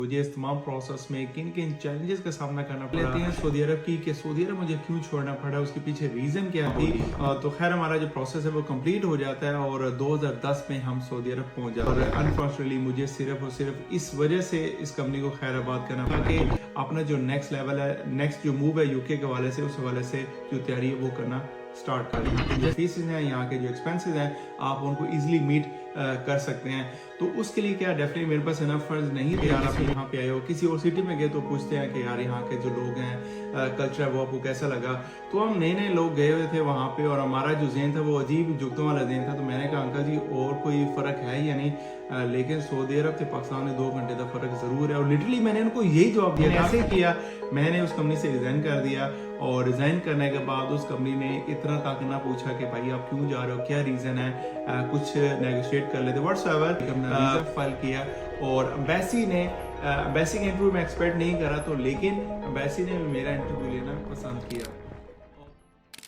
मुझे इस तमाम प्रोसेस में किन किन चैलेंजेस का सामना करना पड़ा लेते हैं सऊदी अरब की कि सऊदी अरब मुझे क्यों छोड़ना पड़ा, उसके पीछे रीज़न क्या थी। तो खैर हमारा जो प्रोसेस है वो कंप्लीट हो जाता है और 2010 में हम सऊदी अरब पहुंच जाते हैं। और अनफॉर्चुनेटली मुझे सिर्फ और सिर्फ इस वजह से इस कंपनी को खैराबाद करना पड़ा कि अपना जो नेक्स्ट लेवल है, नेक्स्ट जो मूव है यूके के हवाले से, उस हवाले से जो तैयारी है वो करना स्टार्ट कर दी। जो फीसेज हैं, यहाँ के जो एक्सपेंसेस हैं, आप उनको इजीली मीट कर सकते हैं। तो उसके लिए क्या डेफिनेटली मेरे पास इनफ फंड्स नहीं थे यार। आप यहाँ पे आए हो, किसी और सिटी में गए तो पूछते हैं कि यार यहाँ के जो लोग हैं, कल्चर है वो आपको कैसा लगा। तो हम नए नए लोग गए हुए थे वहाँ पे और हमारा जो जहन था वो अजीब जुगतों वाला जहन था। तो मैंने कहा अंकल जी और कोई फ़र्क है या नहीं, लेकिन सऊदी अरब से पाकिस्तान में 2 घंटे का फ़र्क ज़रूर है। और लिटरली मैंने उनको यही जवाब दिया। ऐसे किया, मैंने उस कंपनी से रिज़ाइन कर दिया और रिज़ाइन करने के बाद उस कंपनी ने इतना तक ना पूछा कि भाई आप क्यों जा रहे हो, क्या रीज़न है, कुछ नेगोशिएट कर लेते व्हाट्सएवर। वीज़ा फाइल किया और एम्बेसी के इंटरव्यू में एक्सपेक्ट नहीं करा, तो लेकिन एम्बेसी ने मेरा इंटरव्यू लेना पसंद किया।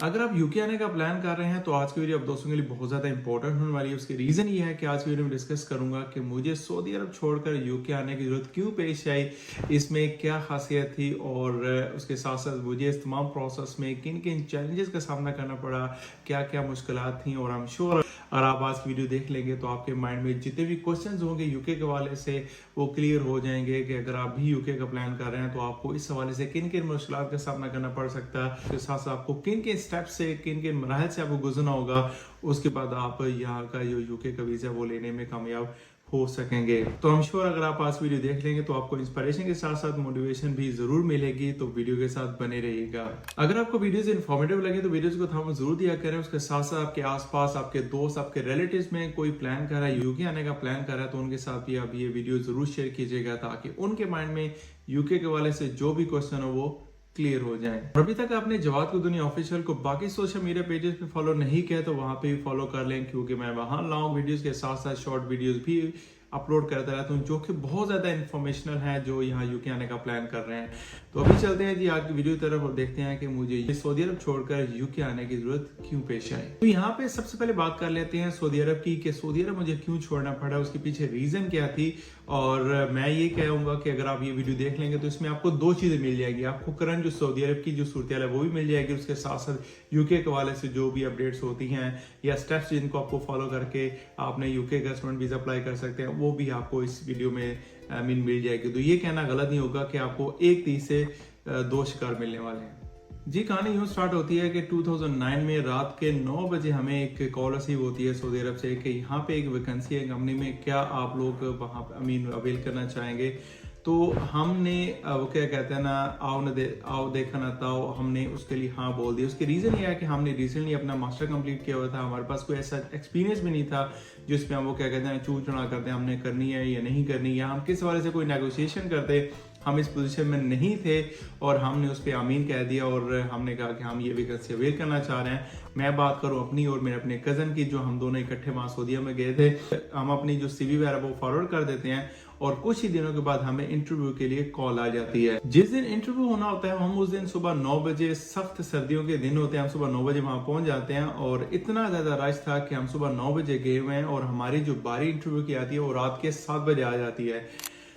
अगर आप यूके आने का प्लान कर रहे हैं तो आज की वीडियो आप दोस्तों के लिए बहुत ज़्यादा इंपॉर्टेंट होने वाली है। उसकी रीज़न ये है कि आज की वीडियो में डिस्कस करूंगा कि मुझे सऊदी अरब छोड़कर यूके आने की ज़रूरत क्यों पेश आई, इसमें क्या खासियत थी और उसके साथ साथ मुझे इस तमाम प्रोसेस में किन किन चैलेंजेस का सामना करना पड़ा, क्या क्या मुश्किलात थी। और आई एम श्योर अगर आप आज की वीडियो देख लेंगे तो आपके माइंड में जितने भी क्वेश्चंस होंगे यूके के हवाले से वो क्लियर हो जाएंगे कि अगर आप भी यूके का प्लान कर रहे हैं तो आपको इस हवाले से किन किन मुश्किलात का सामना करना पड़ सकता है। उसके साथ साथ आपको किन किन स्टेप से, किन किन मराहल से आपको गुजरना होगा, उसके बाद आप यहाँ का जो यूके का वीज़ा वो लेने में कामयाब हो सकेंगे। तो हम श्योर अगर आप आज वीडियो देख लेंगे तो आपको इंस्पिरेशन के साथ साथ मोटिवेशन भी जरूर मिलेगी। तो वीडियो के साथ बने रहिएगा। अगर आपको वीडियोस इन्फॉर्मेटिव लगे तो वीडियोस को थंब जरूर दिया करें। उसके साथ साथ आपके आसपास, आपके दोस्त, आपके रिलेटिव्स में कोई प्लान कर रहा है, यूके आने का प्लान कर रहा है, तो उनके साथ भी आप ये वीडियो जरूर शेयर कीजिएगा ताकि उनके माइंड में यूके के हवाले से जो भी क्वेश्चन हो वो क्लियर हो जाए। और अभी तक आपने जवाद को दुनिया ऑफिशियल को बाकी सोशल मीडिया पेजेस पे फॉलो नहीं किया तो वहां पे भी फॉलो कर लें, क्योंकि मैं वहां लॉन्ग वीडियोस के साथ साथ शॉर्ट वीडियोस भी अपलोड करता रहता हूँ जो कि बहुत ज़्यादा इन्फॉर्मेशनल है जो यहाँ यूके आने का प्लान कर रहे हैं। तो अभी चलते हैं जी आज की वीडियो की तरफ और देखते हैं कि मुझे ये सऊदी अरब छोड़कर यूके आने की जरूरत क्यों पेश आई। तो यहाँ पे सबसे पहले बात कर लेते हैं सऊदी अरब की कि सऊदी अरब मुझे क्यों छोड़ना पड़ा, उसके पीछे रीज़न क्या थी। और मैं ये कहूँगा कि अगर आप ये वीडियो देख लेंगे तो इसमें आपको 2 चीज़ें मिल जाएगी। आपको करंट जो सऊदी अरब की जो सूरत है वो भी मिल जाएगी, उसके साथ साथ यूके के हवाले से जो भी अपडेट्स होती हैं या स्टेप्स जिनको आपको फॉलो करके आपने यूके का स्टूडेंट वीज़ा अप्लाई कर सकते हैं वो भी आपको इस वीडियो में मिल जाएगी। तो ये कहना गलत नहीं होगा कि आपको एक तीर से 2 शिकार मिलने वाले हैं। जी, कहानी यूँ स्टार्ट होती है कि 2009 में रात के 9 बजे हमें एक कॉल रिसीव होती है सऊदी अरब से कि यहाँ पे एक वैकेंसी है कंपनी में, क्या आप लोग वहाँ अवेल करना चाहेंगे। तो हमने वो क्या कहते हैं ना, आओ देखा ना ताओ, हमने उसके लिए हाँ बोल दिया। उसकी रीज़न ये है कि हमने रिसेंटली अपना मास्टर कंप्लीट किया हुआ था, हमारे पास कोई ऐसा एक्सपीरियंस भी नहीं था जिसमें हम वो क्या कहते हैं चूँ चुना करते हैं हमने करनी है या नहीं करनी, या हम किस वाले से कोई नेगोशिएशन करते। हम इस पोजीशन में नहीं थे और हमने उस पर आमीन कह दिया और हमने कहा कि हम ये वैकेंसी अवेल करना चाह रहे हैं। मैं बात करूं अपनी और मेरे अपने कज़न की, जो हम दोनों इकट्ठे वहाँ सऊदीया में गए थे। हम अपनी जो CV वगैरह वो फॉरवर्ड कर देते हैं और कुछ ही दिनों के बाद हमें इंटरव्यू के लिए कॉल आ जाती है। जिस दिन इंटरव्यू होना होता है हम उस दिन सुबह 9 बजे, सख्त सर्दियों के दिन होते हैं, हम सुबह 9 बजे वहाँ पहुँच जाते हैं। और इतना ज़्यादा रश था कि हम सुबह 9 बजे गए हुए हैं और हमारी जो बारी इंटरव्यू की आती है वो रात के 7 बजे आ जाती है।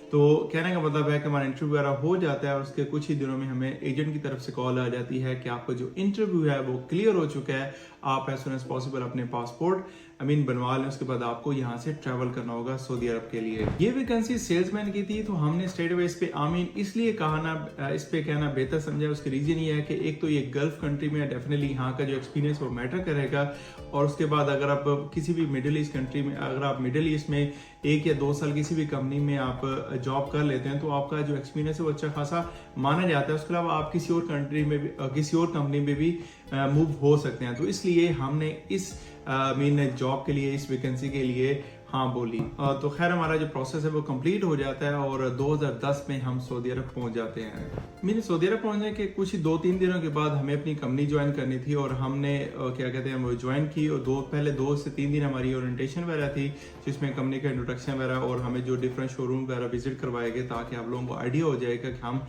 तो कहने का मतलब है कि हमारा इंटरव्यू वगैरह हो जाता है और उसके कुछ ही दिनों में हमें एजेंट की तरफ से कॉल आ जाती है कि आपका जो इंटरव्यू है वो क्लियर हो चुका है, आप एज सुन एज पॉसिबल अपने पासपोर्ट बनवा लें, उसके बाद आपको यहाँ से ट्रैवल करना होगा सऊदी अरब के लिए। ये वैकेंसी सेल्समैन की थी तो हमने स्ट्रेट अवे इस पे आमीन इसलिए कहा ना, इस पे कहना बेहतर समझा। उसकी रीजन ये है कि एक तो ये गल्फ कंट्री में डेफिनेटली यहाँ का जो एक्सपीरियंस वो मैटर करेगा, और उसके बाद अगर आप किसी भी मिडिल ईस्ट कंट्री में, अगर आप मिडिल ईस्ट में 1 या 2 साल किसी भी कंपनी में आप जॉब कर लेते हैं तो आपका जो एक्सपीरियंस है वो अच्छा खासा माना जाता है। उसके अलावा आप किसी और कंट्री में भी, किसी और कंपनी में भी मूव हो सकते हैं। तो इसलिए हमने इस जॉब के लिए, इस वैकेंसी के लिए हाँ बोली। तो खैर हमारा जो प्रोसेस है वो कंप्लीट हो जाता है और 2010 में हम सऊदी अरब पहुंच जाते हैं। सऊदी अरब पहुंचने के कुछ 2-3 दिनों के बाद हमें अपनी कंपनी ज्वाइन करनी थी और हमने क्या कहते हैं वो ज्वाइन की। और पहले 2 से 3 दिन हमारी ओरिएंटेशन वगैरह थी जिसमें कंपनी का इंट्रोडक्शन वगैरह और हमें जो डिफरेंट शोरूम वगैरह विजिट करवाए गए ताकि आप लोगों को आइडिया हो जाएगा कि हम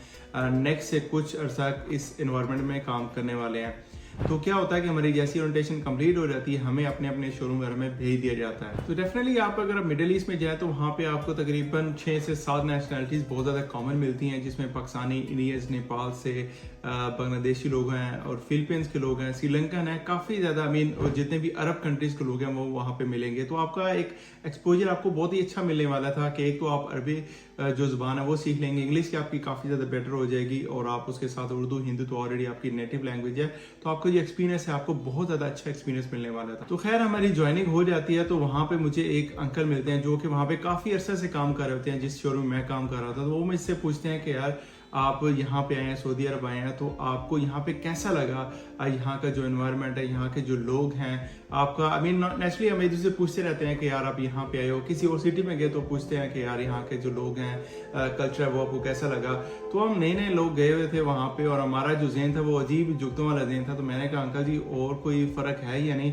नेक्स्ट से कुछ अर्सा इस इन्वायरमेंट में काम करने वाले हैं। तो क्या होता है कि हमारी जैसी ओरिएंटेशन कंप्लीट हो जाती है हमें अपने अपने शोरूम घर में भेज दिया जाता है। तो डेफिनेटली आप अगर मिडिल ईस्ट में जाए तो वहाँ पे आपको तकरीबन 6 से 7 नेशनलिटीज़ बहुत ज़्यादा कॉमन मिलती हैं, जिसमें पाकिस्तानी, इंडियंस, नेपाल से बांग्लादेशी लोग हैं और फिलीपींस के लोग हैं, श्रीलंकन है, काफ़ी ज़्यादा और जितने भी अरब कंट्रीज़ के लोग हैं वो वहाँ पे मिलेंगे। तो आपका एक एक्सपोजर आपको बहुत ही अच्छा मिलने वाला था कि एक तो आप अरबी जो ज़ुबान है वो सीख लेंगे, इंग्लिश की आपकी काफ़ी ज़्यादा बेटर हो जाएगी और आप उसके साथ उर्दू, हिंदी तो ऑलरेडी आपकी नेटिव लैंग्वेज है, तो आपका जो एक्सपीरियंस है आपको बहुत ज़्यादा अच्छा एक्सपीरियंस मिलने वाला था। तो खैर हमारी ज्वाइनिंग हो जाती है तो वहाँ पे मुझे एक अंकल मिलते हैं जो कि वहाँ पे काफ़ी अरसे से काम कर रहे होते हैं जिस शोरूम में मैं काम कर रहा था। तो वो मुझसे पूछते हैं कि यार आप यहाँ पे आए हैं, सऊदी अरब आए हैं, तो आपको यहाँ पे कैसा लगा, यहाँ का जो एनवायरनमेंट है, यहाँ के जो लोग हैं, आपका नेचुरली हम एक दूसरे पूछते रहते हैं कि यार आप यहाँ पे आए हो, किसी और सिटी में गए तो पूछते हैं कि यार यहाँ के जो लोग हैं, कल्चर है वो आपको कैसा लगा। तो हम नए नए लोग गए हुए थे वहाँ पे और हमारा जो ज़हन था वो अजीब जुगतों वाला ज़हन था। तो मैंने कहा अंकल जी और कोई फ़र्क है या नहीं,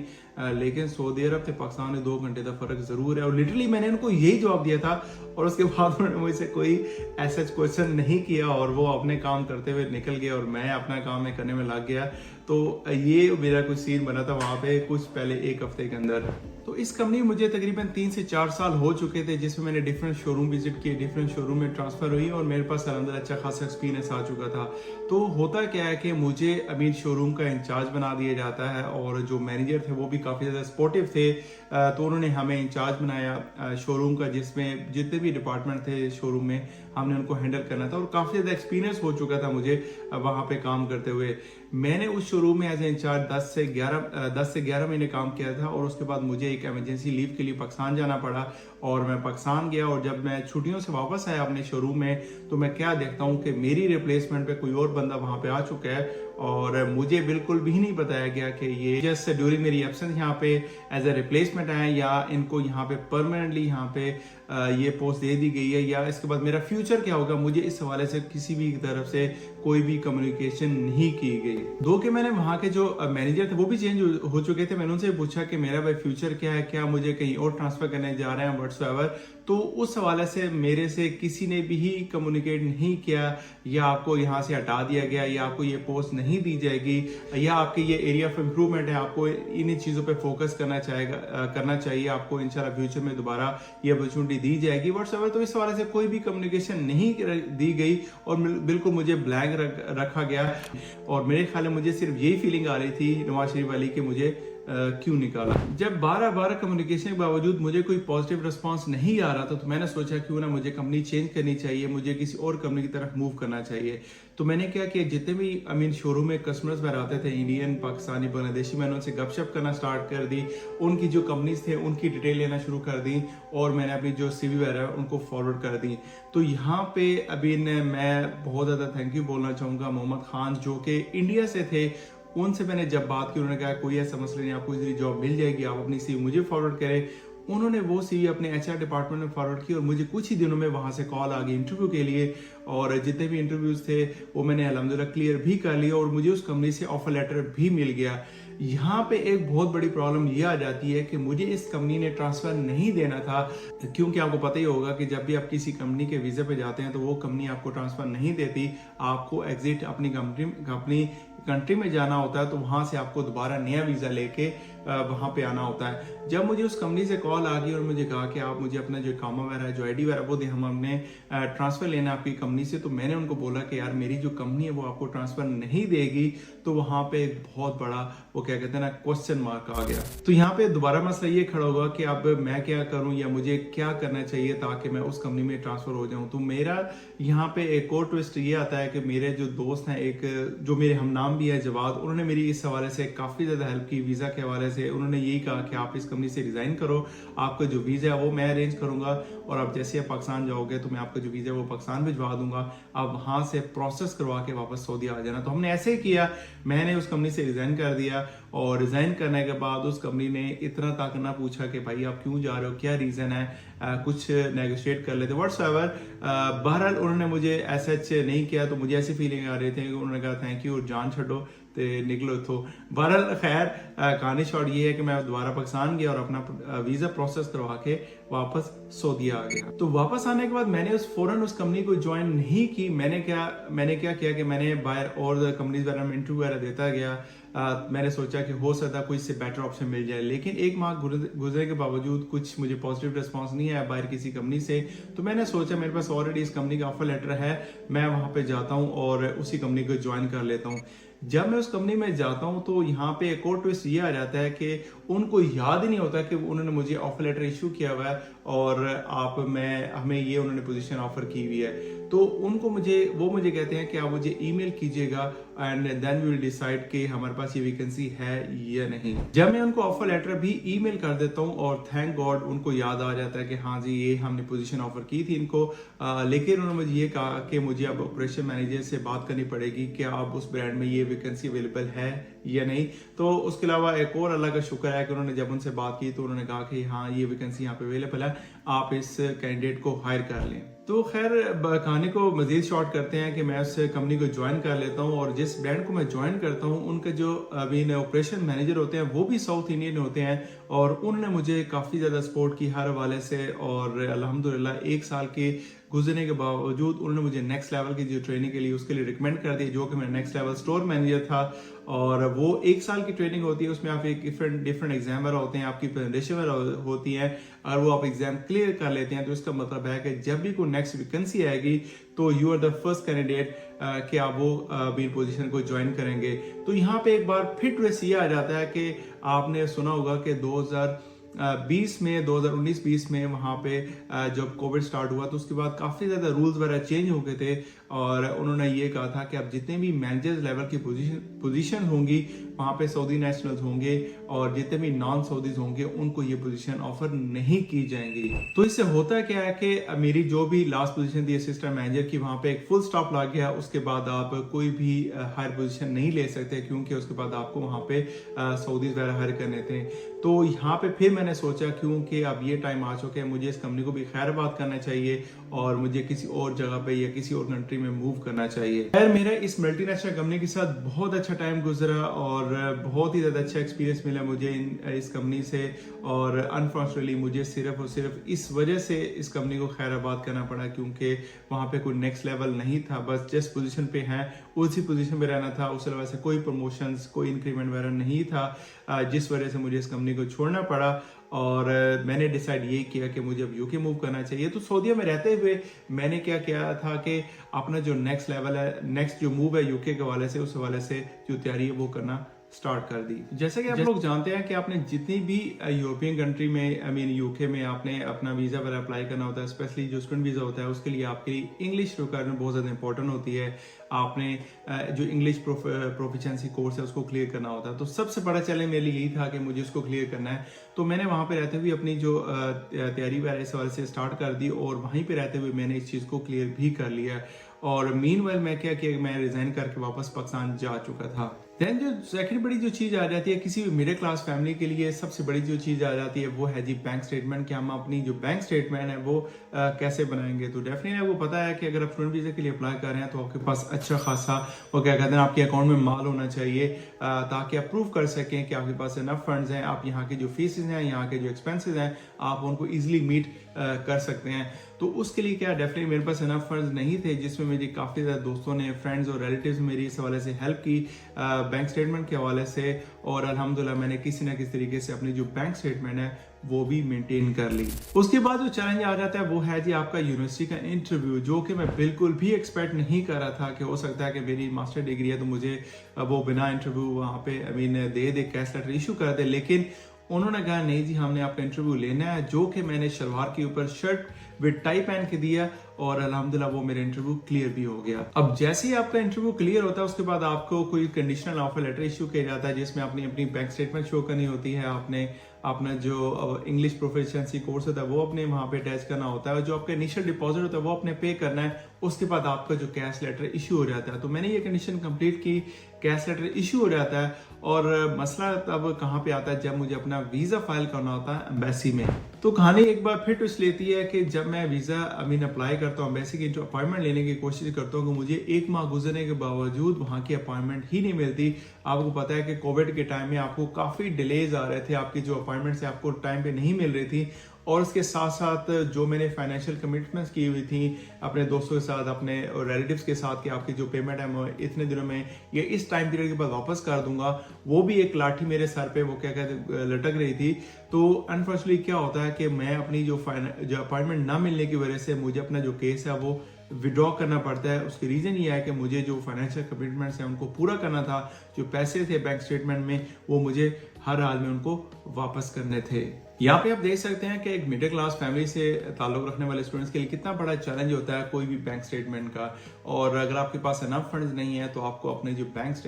लेकिन सऊदी अरब से पाकिस्तान में 2 घंटे का फ़र्क ज़रूर है। और लिटरली मैंने उनको यही जवाब दिया था और उसके बाद उन्होंने मुझसे कोई ऐसा क्वेश्चन नहीं किया और वो अपने काम करते हुए निकल गए और मैं अपना काम में करने में लग गया। तो ये मेरा कुछ सीन बना था वहाँ पे कुछ पहले 1 हफ्ते के अंदर। तो इस कंपनी में मुझे तकरीबन 3 से 4 साल हो चुके थे जिसमें मैंने डिफरेंट शोरूम विजिट किए, डिफरेंट शोरूम में ट्रांसफर हुई और मेरे पास अल्हम्दुलिल्लाह अच्छा खासा एक्सपीरियंस आ चुका था। तो होता क्या है कि मुझे शोरूम का इंचार्ज बना दिया जाता है और जो मैनेजर थे वो भी काफ़ी ज़्यादा सपोर्टिव थे। तो उन्होंने हमें इंचार्ज बनाया शोरूम का, जिसमें जितने भी डिपार्टमेंट थे शोरूम में हमने उनको हैंडल करना था और काफ़ी ज़्यादा एक्सपीरियंस हो चुका था मुझे वहाँ पे काम करते हुए। मैंने उस शोरूम में एज ए इंचार्ज 10 से 11 महीने काम किया था और उसके बाद मुझे एक इमरजेंसी लीव के लिए पाकिस्तान जाना पड़ा और मैं पाकिस्तान गया। और जब मैं छुट्टियों से वापस आया अपने शोरूम में तो मैं क्या देखता हूँ कि मेरी रिप्लेसमेंट पे कोई और बंदा वहाँ पे आ चुका है और मुझे बिल्कुल भी नहीं बताया गया कि ये जस्ट ड्यूरिंग मेरी एब्सेंस यहाँ पे एज ए रिप्लेसमेंट है या इनको यहाँ पे परमानेंटली यहाँ पे ये पोस्ट दे दी गई है या इसके बाद मेरा फ्यूचर क्या होगा। मुझे इस हवाले से किसी भी तरफ से कोई भी कम्युनिकेशन नहीं की गई। दो कि मैंने वहाँ के जो मैनेजर थे वो भी चेंज हो चुके थे। मैंने उनसे पूछा कि मेरा भाई फ्यूचर क्या है, क्या मुझे कहीं और ट्रांसफर करने जा रहे हैं व्हाट्सएवर। तो उस हवाले से मेरे से किसी ने भी कम्युनिकेट नहीं किया या आपको यहाँ से हटा दिया गया या आपको ये पोस्ट नहीं दी जाएगी या आपके ये एरिया ऑफ इम्प्रूवमेंट है, आपको इन चीज़ों पे फोकस करना चाहिए, आपको इंशाल्लाह फ्यूचर में दोबारा ये अपॉर्चुनिटी दी जाएगी व्हाट्सएवर। तो इस हवाले से कोई भी कम्युनिकेशन नहीं दी गई और बिल्कुल मुझे ब्लैंक रखा गया और मेरे ख्याल में मुझे सिर्फ यही फीलिंग आ रही थी नवाज शरीफ वाली कि मुझे क्यों निकाला। जब 12 कम्युनिकेशन के बावजूद मुझे कोई पॉजिटिव रिस्पांस नहीं आ रहा था तो मैंने सोचा क्यों ना मुझे कंपनी चेंज करनी चाहिए, मुझे किसी और कंपनी की तरफ मूव करना चाहिए। तो मैंने क्या किया, जितने भी शोरूम में कस्टमर्स मेरे आते थे, इंडियन, पाकिस्तानी, बांग्लादेशी, मैंने उनसे गपशप करना स्टार्ट कर दी। उनकी जो कंपनीज थे उनकी डिटेल लेना शुरू कर दी और मैंने अपनी जो CV वगैरह है उनको फॉरवर्ड कर दी। तो यहाँ पे मैं बहुत ज़्यादा थैंक यू बोलना चाहूँगा मोहम्मद खान जो कि इंडिया से थे। उनसे मैंने जब बात की उन्होंने कहा कोई ऐसा मसला नहीं, आपको इजीली जॉब मिल जाएगी, आप अपनी CV मुझे फॉरवर्ड करें। उन्होंने वो CV अपने HR डिपार्टमेंट में फॉरवर्ड की और मुझे कुछ ही दिनों में वहाँ से कॉल आ गई इंटरव्यू के लिए और जितने भी इंटरव्यूज थे वो मैंने अल्हम्दुलिल्लाह क्लियर भी कर लिया और मुझे उस कंपनी से ऑफर लेटर भी मिल गया। यहाँ पे एक बहुत बड़ी प्रॉब्लम ये आ जाती है कि मुझे इस कंपनी ने ट्रांसफर नहीं देना था, क्योंकि आपको पता ही होगा कि जब भी आप किसी कंपनी के वीज़े पे जाते हैं तो वो कंपनी आपको ट्रांसफर नहीं देती, आपको एग्जिट अपनी कंट्री में जाना होता है। तो वहाँ से आपको दोबारा नया वीज़ा लेके वहाँ पे आना होता है। जब मुझे उस कंपनी से कॉल आ गई और मुझे कहा कि आप मुझे अपना जो कामा वगैरह है, जो ID वगैरह वो दे, हम हमने ट्रांसफ़र लेना आपकी कंपनी से। तो मैंने उनको बोला कि यार मेरी जो कंपनी है वो आपको ट्रांसफ़र नहीं देगी। तो वहाँ पे एक बहुत बड़ा वो क्या कहते हैं ना क्वेश्चन मार्क आ गया। तो यहाँ पे दोबारा मसला ये खड़ा होगा कि अब मैं क्या करूँ या मुझे क्या करना चाहिए ताकि मैं उस कंपनी में ट्रांसफ़र हो जाऊँ। तो मेरा यहाँ पे एक और ट्विस्ट ये आता है कि मेरे जो दोस्त हैं, एक जो मेरे हम नाम भी है जवाद, उन्होंने मेरी इस हवाले से काफ़ी ज़्यादा हेल्प की वीज़ा के हवाले से। उन्होंने यही कहा कि आप इस कंपनी से रिज़ाइन करो, आपका जो वीज़ा है वो मैं अरेंज करूँगा और आप जैसे आप पाकिस्तान जाओगे तो मैं आपका जो वीज़ा है वो पाकिस्तान भिजवा दूंगा, आप वहाँ से प्रोसेस करवा के वापस सऊदी आ जाना। तो हमने ऐसे ही किया, मैंने उस कंपनी से रिज़ाइन कर दिया और रिज़ाइन करने के बाद उस कंपनी ने इतना तक ना पूछा कि भाई आप क्यों जा रहे हो, क्या रीज़न है, कुछ नेगोशिएट कर लेते व्हाट्सएवर। बहरहाल उन्होंने मुझे ऐसा नहीं किया तो मुझे ऐसी फीलिंग आ रही थी कि उन्होंने कहा थैंक यू और जान छो ते निकलो इथों। बहरहाल खैर कहानी शॉर्ट ये है कि मैं दोबारा पाकिस्तान गया और अपना वीज़ा प्रोसेस करवा के वापस सऊदी आ गया। तो वापस आने के बाद मैंने फौरन उस कंपनी को ज्वाइन नहीं की। मैंने क्या किया कि मैंने बाहर और कंपनीज वगैरह में इंटरव्यू वगैरह देता गया, मैंने सोचा कि हो सकता कोई इससे बेटर ऑप्शन मिल जाए, लेकिन एक माह गुजरने के बावजूद कुछ मुझे पॉजिटिव रिस्पांस नहीं आया बाहर किसी कंपनी से। तो मैंने सोचा मेरे पास ऑलरेडी इस कंपनी का ऑफर लेटर है, मैं वहां पे जाता हूं और उसी कंपनी को ज्वाइन कर लेता हूं। जब मैं उस कंपनी में जाता हूं तो यहाँ पे एक और ट्विस्ट ये आ जाता है कि उनको याद ही नहीं होता कि उन्होंने मुझे ऑफर लेटर इशू किया हुआ है और हमें ये उन्होंने पोजीशन ऑफर की हुई है। तो वो मुझे कहते हैं कि आप मुझे ईमेल कीजिएगा and then we will decide कि हमारे पास ये वैकेंसी है या नहीं। जब मैं उनको ऑफर लेटर भी ईमेल कर देता हूँ और थैंक गॉड उनको याद आ जाता है कि हाँ जी ये हमने पोजीशन ऑफर की थी इनको, लेकिन उन्होंने मुझे ये कहा कि मुझे अब ऑपरेशन मैनेजर से बात करनी पड़ेगी कि आप उस ब्रांड में ये वैकेंसी अवेलेबल है या नहीं। तो उसके अलावा एक और अल्लाह का शुक्र है कि उन्होंने जब उनसे बात की तो उन्होंने कहा कि हाँ ये वैकेंसी यहाँ पे अवेलेबल है, आप इस कैंडिडेट को हायर कर लें। तो खैर कहानी को मजीद शॉर्ट करते हैं कि मैं उस कंपनी को ज्वाइन कर लेता हूं और जिस ब्रांड को मैं ज्वाइन करता हूं उनके जो अभी ऑपरेशन मैनेजर होते हैं वो भी साउथ इंडियन होते हैं और उन्होंने मुझे काफ़ी ज़्यादा सपोर्ट की हर हवाले से और अल्हम्दुलिल्लाह 1 साल के गुजरने के बावजूद उन्होंने मुझे नेक्स्ट लेवल की जो ट्रेनिंग के लिए उसके लिए रिकमेंड कर दी, जो कि मेरा नेक्स्ट लेवल स्टोर मैनेजर था। और वो 1 साल की ट्रेनिंग होती है, उसमें आप एक डिफरेंट एग्जाम होते हैं, आपकी प्रेजेंटेशन होती है और वो आप एग्जाम क्लियर कर लेते हैं तो इसका मतलब है कि जब भी कोई नेक्स्ट वैकेंसी आएगी तो you are the first candidate कि आप वो भी पोजीशन को ज्वाइन करेंगे। तो यहाँ पे एक बार फिर ट्विस्ट ये आ जाता है कि आपने सुना होगा कि 2019-20 में वहां पे जब कोविड स्टार्ट हुआ तो उसके बाद काफी ज्यादा रूल्स वगैरह चेंज हो गए थे और उन्होंने ये कहा था कि अब जितने भी मैनेजर्स लेवल की पोजीशन होंगी वहां पे सऊदी नेशनल्स होंगे और जितने भी नॉन सऊदीज होंगे उनको ये पोजीशन ऑफर नहीं की जाएंगी। तो इससे होता क्या है कि मेरी जो भी लास्ट पोजीशन थी असिस्टेंट मैनेजर की वहां पे एक फुल स्टॉप लग गया। उसके बाद आप कोई भी हायर पोजीशन नहीं ले सकते क्योंकि उसके बाद आपको वहां पे सऊदीज वगैरह हायर करने थे। तो यहाँ पे फिर मैंने सोचा क्योंकि अब ये टाइम आ चुका है, मुझे इस कंपनी को भी खैराबाद करना चाहिए और मुझे किसी और जगह पे या किसी और कंट्री में मूव करना चाहिए। खैर मेरा इस मल्टीनेशनल कंपनी के साथ बहुत अच्छा टाइम गुजरा और बहुत ही ज्यादा अच्छा एक्सपीरियंस मिला मुझे इस कंपनी से और अनफॉर्चुनेटली मुझे सिर्फ और सिर्फ इस वजह से इस कंपनी को खैराबाद करना पड़ा क्योंकि वहां पे कोई नेक्स्ट लेवल नहीं था, बस जिस पोजीशन पे हैं उसी पोजीशन पे रहना था। उस वजह से कोई प्रमोशंस कोई इंक्रीमेंट वगैरह नहीं था, जिस वजह से मुझे इस कंपनी को छोड़ना पड़ा और मैंने डिसाइड ये किया कि मुझे अब यूके मूव करना चाहिए। तो सऊदीया में रहते हुए मैंने क्या किया था कि अपना जो नेक्स्ट लेवल है, नेक्स्ट जो मूव है यूके के हवाले से, उस हवाले से जो तैयारी है वो करना स्टार्ट कर दी। जैसे कि आप लोग जानते हैं कि आपने जितनी भी यूरोपियन कंट्री में यूके में आपने अपना वीजा पर अप्लाई करना होता है, स्पेशली जो स्टूडेंट वीजा होता है उसके लिए आपकी इंग्लिश रिक्वायरमेंट बहुत ज्यादा इंपॉर्टेंट होती है। आपने जो इंग्लिश प्रोफिशिएंसी कोर्स है उसको क्लियर करना होता है। तो सबसे बड़ा चैलेंज मेरे लिए यही था कि मुझे उसको क्लियर करना है। तो मैंने वहां पे रहते हुए अपनी जो तैयारी वगैरह इस वाले से स्टार्ट कर दी और वहीं पे रहते हुए मैंने इस चीज को क्लियर भी कर लिया। और मीनवाइल मैं क्या किया, मैं रिजाइन करके वापस पाकिस्तान जा चुका था। देन जो सेकंड बड़ी जो चीज आ जाती है किसी भी मिडिल क्लास फैमिली के लिए, सबसे बड़ी जो चीज आ जाती है वो है जी बैंक स्टेटमेंट। कि हम अपनी जो बैंक स्टेटमेंट है वो कैसे बनाएंगे। तो डेफिनेटली आपको पता है कि अगर आप स्टूडेंट वीजा के लिए अप्लाई कर रहे हैं तो आपके पास अच्छा खासा वो क्या कहते हैं आपके अकाउंट में माल होना चाहिए ताकि आप प्रूव कर सकें कि आपके पास इनफ फंड्स हैं, आप यहाँ के जो फीसेज हैं, यहाँ के जो एक्सपेंसेस हैं, आप उनको इजिली मीट कर सकते हैं। तो उसके लिए क्या डेफिनेटली मेरे पास इनफ फंड्स नहीं थे, जिसमें मेरी काफ़ी ज़्यादा दोस्तों ने, फ्रेंड्स और रिलेटिव्स मेरी इस हवाले से हेल्प की बैंक स्टेटमेंट के हवाले से। और अल्हम्दुलिल्लाह मैंने किसी ना किसी तरीके से अपनी जो बैंक स्टेटमेंट है वो भी मेंटेन कर ली। उसके बाद जो चैलेंज आ जाता है वो है जी आपका यूनिवर्सिटी का इंटरव्यू, जो कि मैं बिल्कुल भी एक्सपेक्ट नहीं कर रहा था कि हो सकता है कि मेरी मास्टर डिग्री है तो मुझे वो बिना इंटरव्यू वहाँ पे दे कैश लेटर इशू कर दे। लेकिन उन्होंने कहा नहीं जी हमने आपका इंटरव्यू लेना है, जो कि मैंने शलवार के ऊपर शर्ट विद टाई पहन के दिया और अल्हम्दुलिल्लाह वो मेरा इंटरव्यू क्लियर भी हो गया। अब जैसे ही आपका इंटरव्यू क्लियर होता है उसके बाद आपको कोई कंडीशनल ऑफर लेटर इशू किया जाता है जिसमें आपने अपनी बैंक स्टेटमेंट शो करनी होती है, आपने अपना जो इंग्लिश प्रोफिशिएंसी कोर्स होता है वो अपने वहां पे अटैच करना होता है, जो आपका इनिशियल डिपॉजिट होता है वो अपने पे करना है। उसके बाद आपका जो कैश लेटर इशू हो जाता है। तो मैंने ये कंडीशन कंप्लीट की, कैश लेटर इशू हो जाता है और मसला तब कहाँ पे आता है जब मुझे अपना वीजा फाइल करना होता है एम्बेसी में। तो कहानी एक बार फिर ट्विस्ट लेती है कि जब मैं वीजा अप्लाई करता हूँ, एम्बेसी की जो अपॉइंटमेंट लेने की कोशिश करता हूँ, मुझे 1 माह गुजरने के बावजूद वहां की अपॉइंटमेंट ही नहीं मिलती। आपको पता है कि कोविड के टाइम में आपको काफी डिलेज आ रहे थे, आपकी जो अपॉइंटमेंट आपको टाइम पे नहीं मिल रही थी और उसके साथ साथ जो मैंने फाइनेंशियल कमिटमेंट्स की हुई थी अपने दोस्तों के साथ, अपने रिलेटिव्स के साथ कि आपकी जो पेमेंट है मैं इतने दिनों में या इस टाइम पीरियड के बाद वापस कर दूंगा, वो भी एक लाठी मेरे सर पे वो क्या कहते लटक रही थी। तो अनफॉर्चुनेटली क्या होता है कि मैं अपनी जो अपॉइंटमेंट ना मिलने की वजह से मुझे अपना जो केस है वो विड्रॉ करना पड़ता है। उसकी रीज़न ये है कि मुझे जो फाइनेंशियल कमिटमेंट्स हैं उनको पूरा करना था, जो पैसे थे बैंक स्टेटमेंट में वो मुझे हर हाल में उनको वापस करने थे। यहाँ पे आप देख सकते हैं कि एक मिडिल क्लास फैमिली से ताल्लुक रखने वाले स्टूडेंट्स के लिए कितना बड़ा चैलेंज होता है कोई भी बैंक स्टेटमेंट का। और अगर आपके पास इनफ फंड्स नहीं है तो आपको अपने जो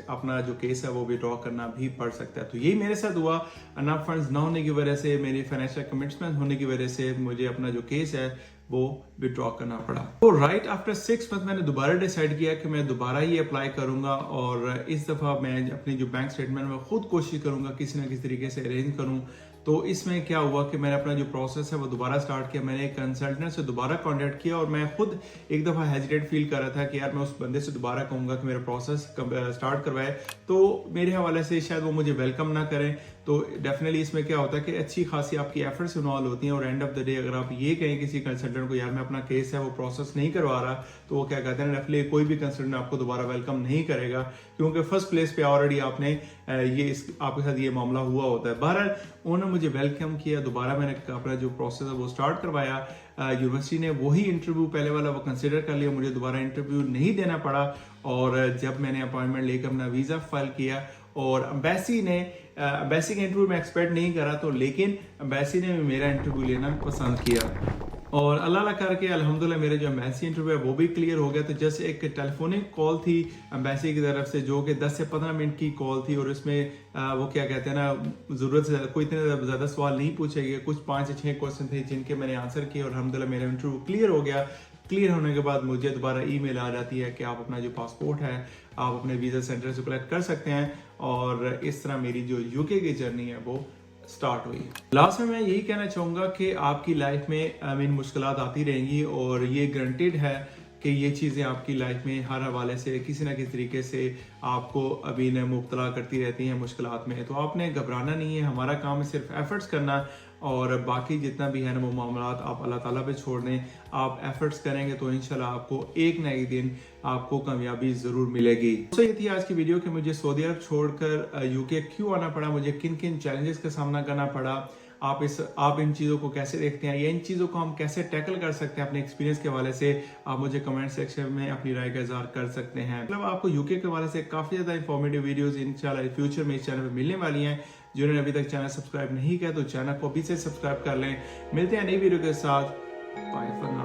अपना जो केस है वो विड्रॉ करना भी पड़ सकता है। तो यही मेरे साथ हुआ, इनफ फंड्स ना होने की वजह से, मेरी फाइनेंशियल कमिटमेंट होने की वजह से मुझे अपना जो केस है वो विड्रॉ करना पड़ा। तो राइट आफ्टर 6 मंथ मैंने दोबारा डिसाइड किया कि मैं दोबारा ही अप्लाई करूंगा और इस दफा मैं अपनी जो बैंक स्टेटमेंट में खुद कोशिश करूंगा किसी ना किसी तरीके से अरेंज करूं। तो इसमें क्या हुआ कि मैंने अपना जो प्रोसेस है वो दोबारा स्टार्ट किया। मैंने एक कंसल्टेंट से दोबारा कांटेक्ट किया और मैं खुद एक दफ़ा हेजिटेट फील कर रहा था कि यार मैं उस बंदे से दोबारा कहूँगा कि मेरा प्रोसेस स्टार्ट करवाए, तो मेरे हवाले से शायद वो मुझे वेलकम ना करें। तो डेफिनेटली इसमें क्या होता है कि अच्छी खासी आपकी एफर्ट्स इन्वॉल्व होती हैं और एंड ऑफ द डे अगर आप ये कहें किसी कंसल्टेंट को यार मैं अपना केस है वो प्रोसेस नहीं करवा रहा, तो वो क्या कहते हैं डेफिनेटली कोई भी कंसल्टेंट आपको दोबारा वेलकम नहीं करेगा, क्योंकि फर्स्ट प्लेस पे ऑलरेडी आपने आपके साथ ये मामला हुआ होता है। बहरहाल उन्होंने मुझे वेलकम किया, दोबारा मैंने अपना जो प्रोसेस है वो स्टार्ट करवाया। यूनिवर्सिटी ने वही इंटरव्यू पहले वाला वो कंसिडर कर लिया, मुझे दोबारा इंटरव्यू नहीं देना पड़ा। और जब मैंने अपॉइंटमेंट लेकर अपना वीज़ा फाइल किया और एम्बेसी के इंटरव्यू में एक्सपेक्ट नहीं करा, तो लेकिन एम्बेसी ने मेरा इंटरव्यू लेना पसंद किया और अल्लाह करके अल्हम्दुलिल्लाह मेरे जो एम्बेसी इंटरव्यू है वो भी क्लियर हो गया। तो जस्ट एक टेलीफोनिक कॉल थी एम्बेसी की तरफ से जो कि 10 से 15 मिनट की कॉल थी और इसमें वो क्या कहते हैं ना, ज़रूरत से कोई इतने ज़्यादा सवाल नहीं पूछे गए, कुछ 5 से 6 क्वेश्चन थे जिनके मैंने आंसर किए और अल्हम्दुलिल्लाह मेरा इंटरव्यू क्लियर हो गया। क्लियर होने के बाद मुझे दोबारा ईमेल आ जाती है कि आप अपना जो पासपोर्ट है आप अपने वीज़ा सेंटर से कलेक्ट कर सकते हैं और इस तरह मेरी जो यूके की जर्नी है वो स्टार्ट हुई। लास्ट में मैं यही कहना चाहूँगा कि आपकी लाइफ में मुश्किलात आती रहेंगी और ये गारंटेड है कि ये चीज़ें आपकी लाइफ में हर हवाले से किसी ना किसी तरीके से आपको अभी न मुब्तला करती रहती हैं मुश्किलात में। तो आपने घबराना नहीं है, हमारा काम है सिर्फ एफर्ट्स करना और बाकी जितना भी है ना वो मामलात आप अल्लाह ताला पे छोड़ दें। आप एफर्ट्स करेंगे तो इंशाल्लाह आपको एक ना एक दिन आपको कामयाबी ज़रूर मिलेगी। तो ये थी आज की वीडियो कि मुझे सऊदी अरब छोड़कर यूके क्यों आना पड़ा, मुझे किन किन चैलेंजेस का सामना करना पड़ा, आप इन चीज़ों को कैसे देखते हैं या इन चीज़ों को हम कैसे टैकल कर सकते हैं अपने एक्सपीरियंस के हवाले से आप मुझे कमेंट सेक्शन में अपनी राय का इज़हार कर सकते हैं। मतलब आपको यूके के हवाले से काफ़ी ज़्यादा इंफॉर्मेटिव वीडियोज़ इंशाल्लाह फ्यूचर में इस चैनल पर मिलने वाली हैं। जिन्होंने अभी तक चैनल सब्सक्राइब नहीं किया तो चैनल को अभी से सब्सक्राइब कर लें। मिलते हैं नई वीडियो के साथ। Bye for now.